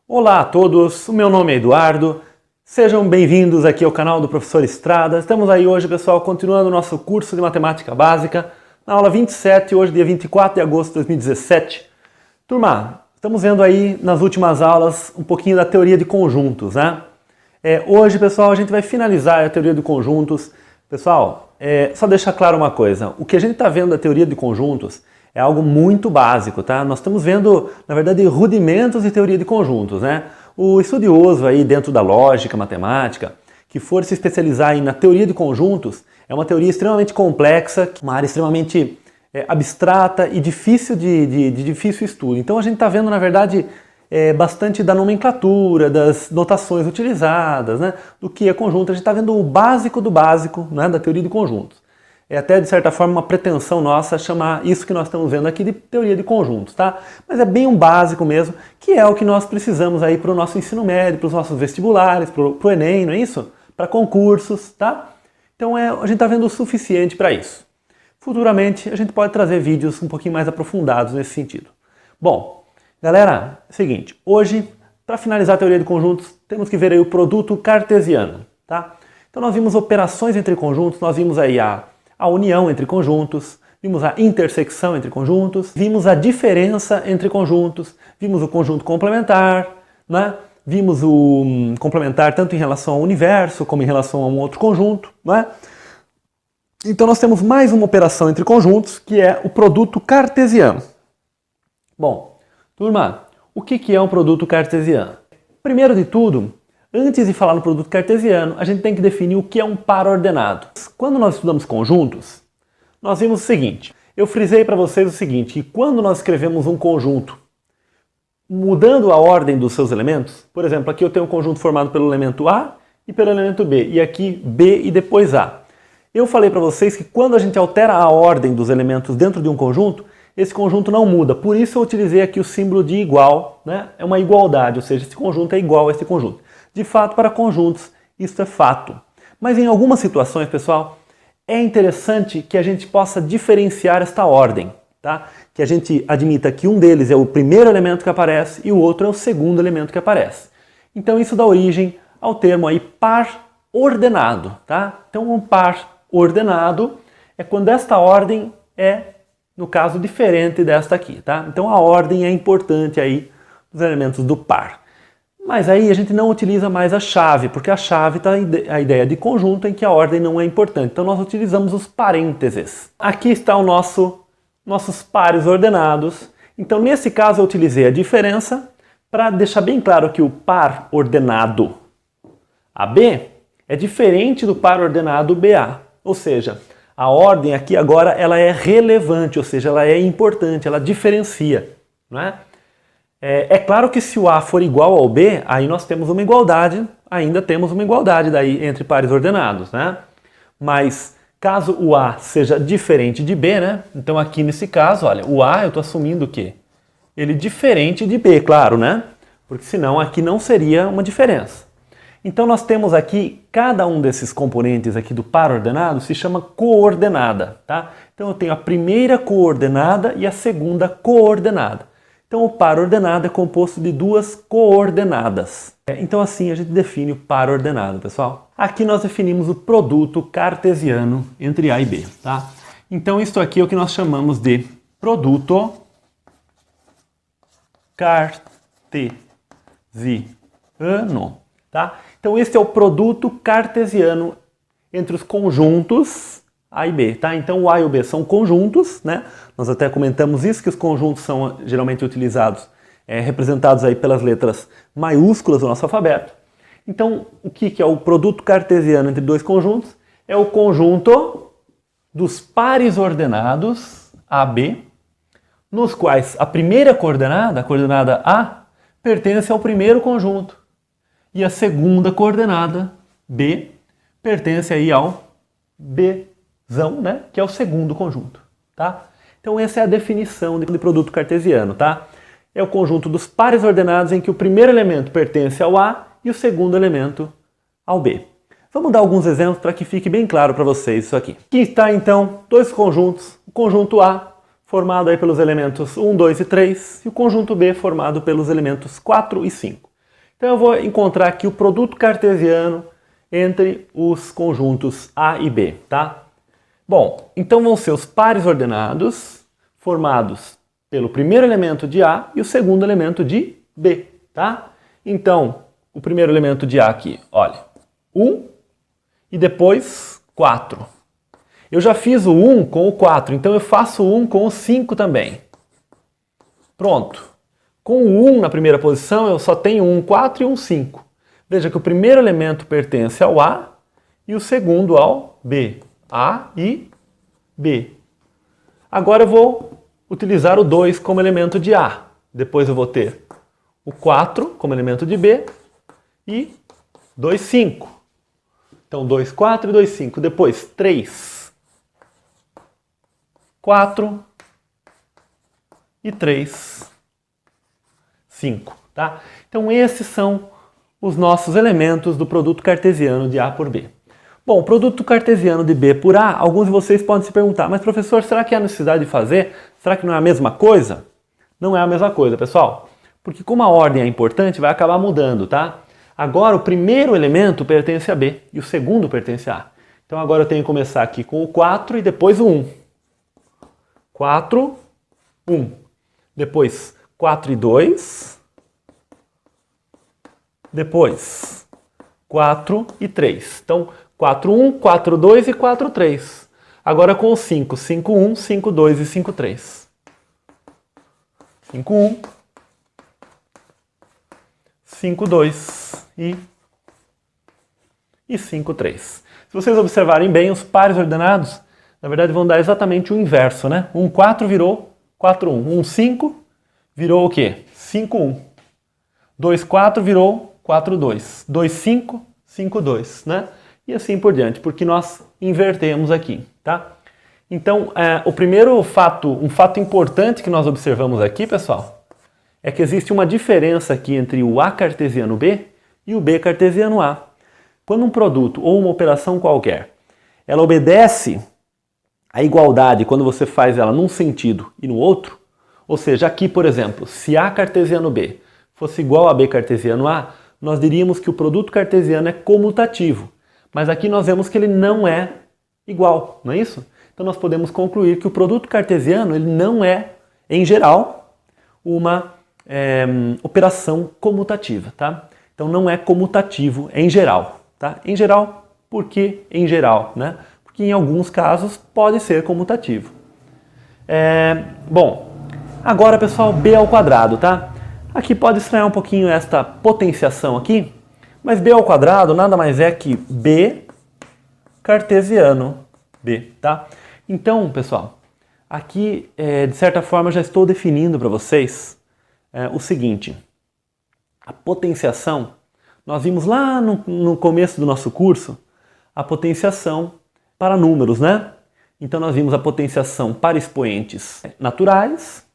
Olá a todos, o meu nome é Eduardo, sejam bem-vindos aqui ao canal do Professor Estrada. Estamos aí hoje, pessoal, continuando o nosso curso de Matemática Básica, na aula 27, hoje dia 24 de agosto de 2017. Turma, estamos vendo aí nas últimas aulas um pouquinho da teoria de conjuntos, né? Hoje, pessoal, a gente vai finalizar a teoria de conjuntos. Pessoal, só deixar claro uma coisa, o que a gente está vendo da teoria de conjuntos é algo muito básico, tá? Nós estamos vendo, na verdade, rudimentos de teoria de conjuntos, né? O estudioso aí dentro da lógica matemática, que for se especializar aí na teoria de conjuntos, é uma teoria extremamente complexa, uma área extremamente abstrata e difícil de difícil estudo. Então a gente está vendo, na verdade, bastante da nomenclatura, das notações utilizadas, né? Do que é conjunto. A gente está vendo o básico do básico, né? Da teoria de conjuntos. É até, de certa forma, uma pretensão nossa chamar isso que nós estamos vendo aqui de teoria de conjuntos, tá? Mas é bem um básico mesmo, que é o que nós precisamos aí para o nosso ensino médio, para os nossos vestibulares, para o Enem, não é isso? Para concursos, tá? Então a gente está vendo o suficiente para isso. Futuramente a gente pode trazer vídeos um pouquinho mais aprofundados nesse sentido. Bom, galera, é o seguinte, hoje, para finalizar a teoria de conjuntos, temos que ver aí o produto cartesiano, tá? Então nós vimos operações entre conjuntos, nós vimos aí a união entre conjuntos, vimos a intersecção entre conjuntos, vimos a diferença entre conjuntos, vimos o conjunto complementar, né? Vimos o complementar tanto em relação ao universo como em relação a um outro conjunto, né? Então nós temos mais uma operação entre conjuntos, que é o produto cartesiano. Bom, turma, o que é um produto cartesiano? Primeiro de tudo, antes de falar no produto cartesiano, a gente tem que definir o que é um par ordenado. Quando nós estudamos conjuntos, nós vimos o seguinte. Eu frisei para vocês o seguinte, que quando nós escrevemos um conjunto, mudando a ordem dos seus elementos, por exemplo, aqui eu tenho um conjunto formado pelo elemento A e pelo elemento B, e aqui B e depois A. Eu falei para vocês que quando a gente altera a ordem dos elementos dentro de um conjunto, esse conjunto não muda. Por isso eu utilizei aqui o símbolo de igual, né? É uma igualdade, ou seja, esse conjunto é igual a esse conjunto. De fato, para conjuntos, isso é fato. Mas em algumas situações, pessoal, é interessante que a gente possa diferenciar esta ordem, tá? Que a gente admita que um deles é o primeiro elemento que aparece e o outro é o segundo elemento que aparece. Então isso dá origem ao termo aí par ordenado, tá? Então um par ordenado é quando esta ordem é, no caso, diferente desta aqui, tá? Então a ordem é importante aí dos elementos do par. Mas aí a gente não utiliza mais a chave, porque a chave está a ideia de conjunto em que a ordem não é importante. Então nós utilizamos os parênteses. Aqui está o nossos pares ordenados. Então nesse caso eu utilizei a diferença para deixar bem claro que o par ordenado AB é diferente do par ordenado BA. Ou seja, a ordem aqui agora ela é relevante, ou seja, ela é importante, ela diferencia, não é? É claro que se o A for igual ao B, aí nós temos uma igualdade, ainda temos uma igualdade daí entre pares ordenados, né? Mas caso o A seja diferente de B, né? Então aqui nesse caso, olha, o A eu estou assumindo o quê? Ele é diferente de B, claro, né? Porque senão aqui não seria uma diferença. Então nós temos aqui, cada um desses componentes aqui do par ordenado se chama coordenada, tá? Então eu tenho a primeira coordenada e a segunda coordenada. Então o par ordenado é composto de duas coordenadas. Então assim a gente define o par ordenado, pessoal. Aqui nós definimos o produto cartesiano entre A e B, tá? Então isso aqui é o que nós chamamos de produto cartesiano, tá? Então esse é o produto cartesiano entre os conjuntos A e B, tá? Então o A e o B são conjuntos, né? Nós até comentamos isso, que os conjuntos são geralmente utilizados, representados aí pelas letras maiúsculas do nosso alfabeto. Então o que é o produto cartesiano entre dois conjuntos? É o conjunto dos pares ordenados AB, nos quais a primeira coordenada, a coordenada A, pertence ao primeiro conjunto. E a segunda coordenada, B, pertence aí ao Bzão, né? Que é o segundo conjunto, tá? Então essa é a definição de produto cartesiano, tá? É o conjunto dos pares ordenados em que o primeiro elemento pertence ao A e o segundo elemento ao B. Vamos dar alguns exemplos para que fique bem claro para vocês isso aqui. Aqui está então dois conjuntos, o conjunto A formado aí pelos elementos 1, 2 e 3 e o conjunto B formado pelos elementos 4 e 5. Então eu vou encontrar aqui o produto cartesiano entre os conjuntos A e B, tá? Bom, então vão ser os pares ordenados formados pelo primeiro elemento de A e o segundo elemento de B, tá? Então, o primeiro elemento de A aqui, olha, 1 e depois 4. Eu já fiz o 1 com o 4, então eu faço o 1 com o 5 também. Pronto. Com o 1 na primeira posição, eu só tenho um 4 e um 5. Veja que o primeiro elemento pertence ao A e o segundo ao B. A e B. Agora eu vou utilizar o 2 como elemento de A. Depois eu vou ter o 4 como elemento de B e 2, 5. Então 2, 4 e 2, 5. Depois 3, 4 e 3, 5. Tá? Então esses são os nossos elementos do produto cartesiano de A por B. Bom, o produto cartesiano de B por A, alguns de vocês podem se perguntar, mas professor, será que há necessidade de fazer? Será que não é a mesma coisa? Não é a mesma coisa, pessoal. Porque como a ordem é importante, vai acabar mudando, tá? Agora o primeiro elemento pertence a B e o segundo pertence a A. Então agora eu tenho que começar aqui com o 4 e depois o 1. 4, 1. Depois 4 e 2. Depois 4 e 3. Então 4, 1, 4, 2 e 4, 3. Agora com o 5. 5, 1, 5, 2 e 5, 3. 5, 1. 5, 2 e 5, 3. Se vocês observarem bem, os pares ordenados, na verdade, vão dar exatamente o inverso, né? 1, 4 virou 4, 1. 1, 5 virou o quê? 5, 1. 2, 4 virou 4, 2. 2, 5, 5, 2, né? E assim por diante, porque nós invertemos aqui, tá? Então, o primeiro fato, um fato importante que nós observamos aqui, pessoal, é que existe uma diferença aqui entre o A cartesiano B e o B cartesiano A. Quando um produto ou uma operação qualquer, ela obedece à igualdade quando você faz ela num sentido e no outro, ou seja, aqui, por exemplo, se A cartesiano B fosse igual a B cartesiano A, nós diríamos que o produto cartesiano é comutativo. Mas aqui nós vemos que ele não é igual, não é isso? Então nós podemos concluir que o produto cartesiano ele não é, em geral, uma operação comutativa, tá? Então não é comutativo em geral, tá? Em geral, por que em geral, né? Porque em alguns casos pode ser comutativo. Bom, agora pessoal, B ao quadrado, tá? Aqui pode estranhar um pouquinho esta potenciação aqui, mas B ao quadrado nada mais é que B cartesiano B, tá? Então, pessoal, aqui, de certa forma, eu já estou definindo para vocês o seguinte. A potenciação, nós vimos lá no começo do nosso curso, a potenciação para números, né? Então, nós vimos a potenciação para expoentes naturais,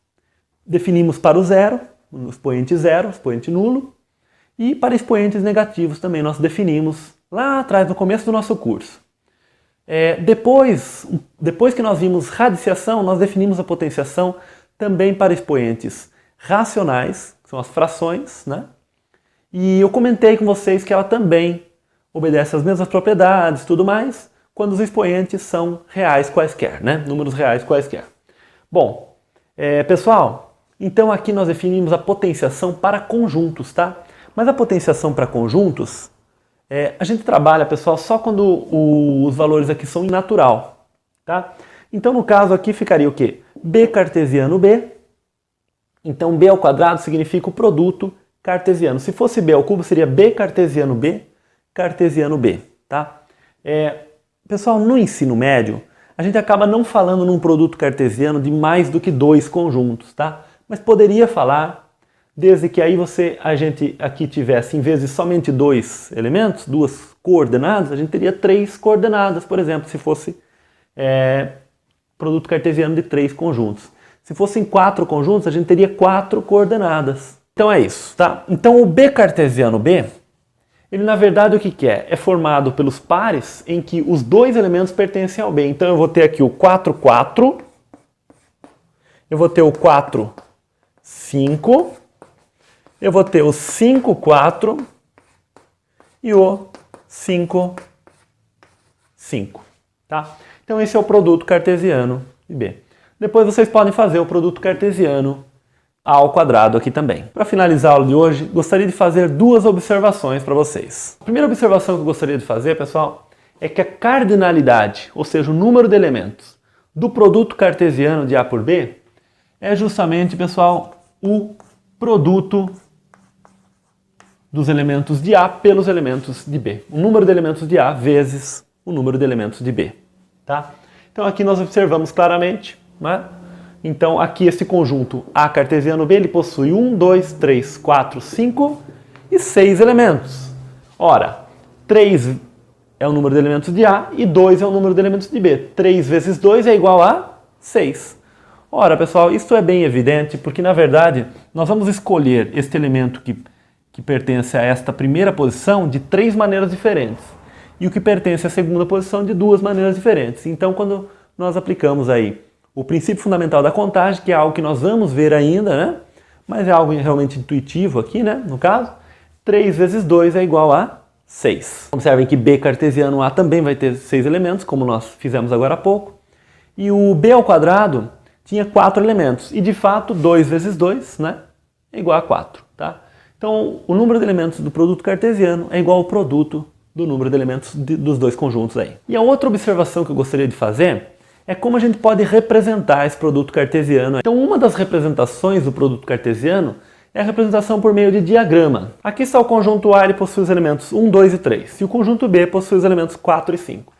definimos para o zero, o expoente zero, o expoente nulo, e para expoentes negativos também nós definimos lá atrás, no começo do nosso curso. Depois que nós vimos radiciação, nós definimos a potenciação também para expoentes racionais, que são as frações, né? E eu comentei com vocês que ela também obedece às mesmas propriedades e tudo mais, quando os expoentes são reais quaisquer, né? Números reais quaisquer. Bom, pessoal, então aqui nós definimos a potenciação para conjuntos, tá? Mas a potenciação para conjuntos, a gente trabalha, pessoal, só quando os valores aqui são em natural, tá? Então, no caso aqui ficaria o quê? B cartesiano B. Então, B ao quadrado significa o produto cartesiano. Se fosse B ao cubo, seria B cartesiano B, cartesiano B, tá? Pessoal, no ensino médio, a gente acaba não falando num produto cartesiano de mais do que 2 conjuntos, tá? Mas poderia falar, desde que aí a gente aqui tivesse, em vez de somente 2 elementos, 2 coordenadas, a gente teria 3 coordenadas, por exemplo, se fosse produto cartesiano de 3 conjuntos. Se fossem 4 conjuntos, a gente teria 4 coordenadas. Então é isso, tá? Então o B cartesiano B, ele na verdade o que é? É formado pelos pares em que os 2 elementos pertencem ao B. Então eu vou ter aqui o 4, 4, eu vou ter o 4, 5, eu vou ter o 5, 4 e o 5, 5, tá? Então esse é o produto cartesiano de B. Depois vocês podem fazer o produto cartesiano A ao quadrado aqui também. Para finalizar a aula de hoje, gostaria de fazer duas observações para vocês. A primeira observação que eu gostaria de fazer, pessoal, é que a cardinalidade, ou seja, o número de elementos do produto cartesiano de A por B, é justamente, pessoal, o produto dos elementos de A pelos elementos de B. O número de elementos de A vezes o número de elementos de B. Tá? Então aqui nós observamos claramente, né? Então aqui esse conjunto A cartesiano B, ele possui 1, 2, 3, 4, 5 e 6 elementos. Ora, 3 é o número de elementos de A e 2 é o número de elementos de B. 3 vezes 2 é igual a 6. Ora, pessoal, isso é bem evidente porque, na verdade, nós vamos escolher este elemento que pertence a esta primeira posição de 3 maneiras diferentes e o que pertence à segunda posição de 2 maneiras diferentes. Então, quando nós aplicamos aí o princípio fundamental da contagem, que é algo que nós vamos ver ainda, né? Mas é algo realmente intuitivo aqui, né? No caso, 3 vezes 2 é igual a 6. Observem que B cartesiano A também vai ter 6 elementos, como nós fizemos agora há pouco. E o B ao quadrado tinha 4 elementos. E de fato, 2 vezes 2, né, é igual a 4. Tá? Então, o número de elementos do produto cartesiano é igual ao produto do número de elementos dos dois conjuntos aí. E a outra observação que eu gostaria de fazer é como a gente pode representar esse produto cartesiano. Então, uma das representações do produto cartesiano é a representação por meio de diagrama. Aqui está o conjunto A, ele possui os elementos 1, 2 e 3. E o conjunto B possui os elementos 4 e 5.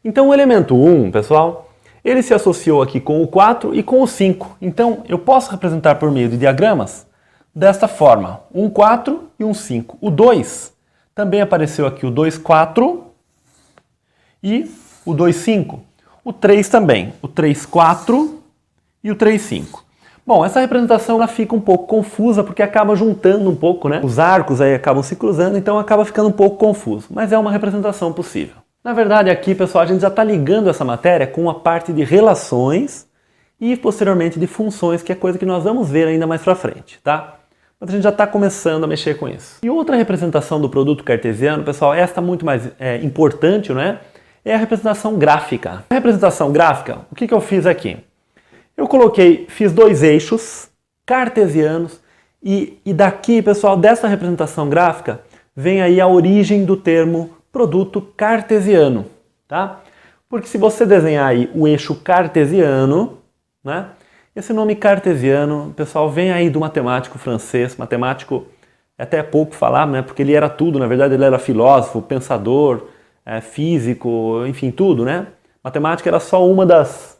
Então, o elemento 1, pessoal, ele se associou aqui com o 4 e com o 5. Então, eu posso representar por meio de diagramas desta forma. Um 4 e um 5. O 2, também apareceu aqui o 2, 4 e o 2, 5. O 3 também. O 3, 4 e o 3, 5. Bom, essa representação ela fica um pouco confusa porque acaba juntando um pouco, né? Os arcos aí acabam se cruzando, então acaba ficando um pouco confuso. Mas é uma representação possível. Na verdade, aqui, pessoal, a gente já está ligando essa matéria com a parte de relações e, posteriormente, de funções, que é coisa que nós vamos ver ainda mais para frente, tá? Mas a gente já está começando a mexer com isso. E outra representação do produto cartesiano, pessoal, esta muito mais importante, né? É a representação gráfica. A representação gráfica, o que eu fiz aqui? Eu fiz 2 eixos cartesianos e daqui, pessoal, dessa representação gráfica, vem aí a origem do termo produto cartesiano, tá? Porque se você desenhar aí o eixo cartesiano, né? Esse nome cartesiano, pessoal, vem aí do matemático francês, matemático é até pouco falar, né? Porque ele era tudo, na verdade ele era filósofo, pensador, físico, enfim, tudo, né? Matemática era só uma das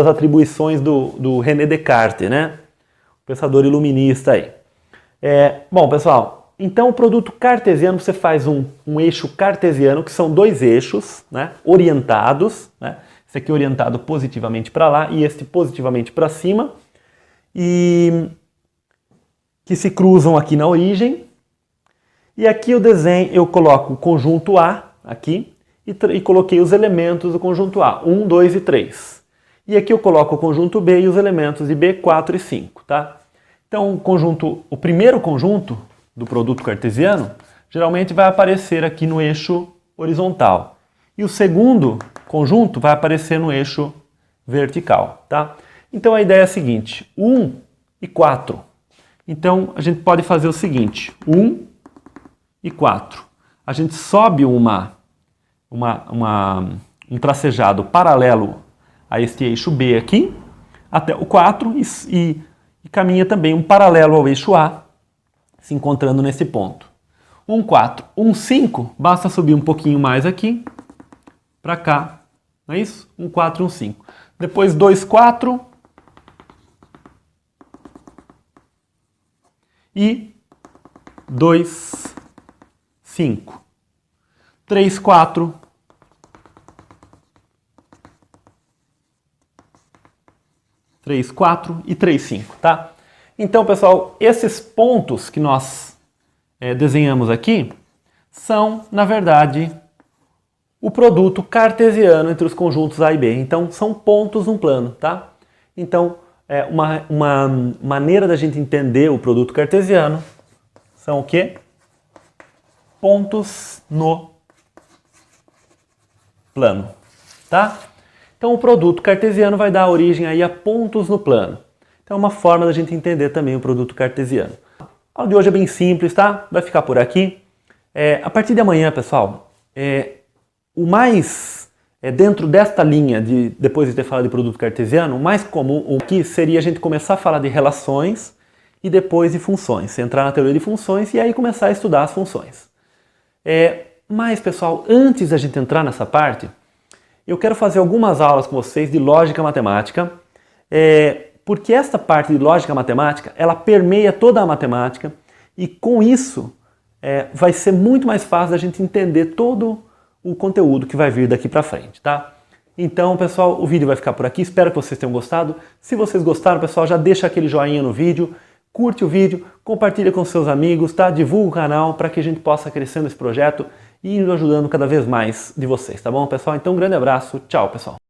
atribuições do René Descartes, né? O pensador iluminista aí. Bom, pessoal, então o produto cartesiano, você faz um eixo cartesiano, que são 2 eixos, né, orientados, né? Esse aqui orientado positivamente para lá e este positivamente para cima, e que se cruzam aqui na origem. E aqui eu coloco o conjunto A aqui e coloquei os elementos do conjunto A, 1, 2 e 3. E aqui eu coloco o conjunto B e os elementos de B, 4 e 5, tá? Então o primeiro conjunto do produto cartesiano geralmente vai aparecer aqui no eixo horizontal. E o segundo conjunto vai aparecer no eixo vertical, tá? Então a ideia é a seguinte, 1 e 4. Então a gente pode fazer o seguinte, 1 e 4. A gente sobe um tracejado paralelo a este eixo B aqui, até o 4, e caminha também um paralelo ao eixo A, se encontrando nesse ponto. 1, 4, 1, 5, basta subir um pouquinho mais aqui, para cá, não é isso? 1, 4, 1, 5. Depois 2, 4 e 2, 5. 3, 4. 3, 4 e 3, 5, tá? Então, pessoal, esses pontos que nós desenhamos aqui são, na verdade, o produto cartesiano entre os conjuntos A e B. Então, são pontos no plano, tá? Então, uma maneira da gente entender o produto cartesiano são o quê? Pontos no plano, tá? Então o produto cartesiano vai dar origem aí a pontos no plano. Então é uma forma da gente entender também o produto cartesiano. A aula de hoje é bem simples, tá? Vai ficar por aqui. A partir de amanhã, pessoal, o mais dentro desta linha, depois de ter falado de produto cartesiano, o mais comum aqui seria a gente começar a falar de relações e depois de funções. Entrar na teoria de funções e aí começar a estudar as funções. Mas, pessoal, antes da gente entrar nessa parte, eu quero fazer algumas aulas com vocês de lógica matemática, porque esta parte de lógica matemática, ela permeia toda a matemática e com isso vai ser muito mais fácil da gente entender todo o conteúdo que vai vir daqui pra frente, tá? Então, pessoal, o vídeo vai ficar por aqui, espero que vocês tenham gostado. Se vocês gostaram, pessoal, já deixa aquele joinha no vídeo, curte o vídeo, compartilha com seus amigos, tá? Divulga o canal para que a gente possa crescer nesse projeto e indo ajudando cada vez mais de vocês, tá bom, pessoal? Então, um grande abraço, tchau, pessoal!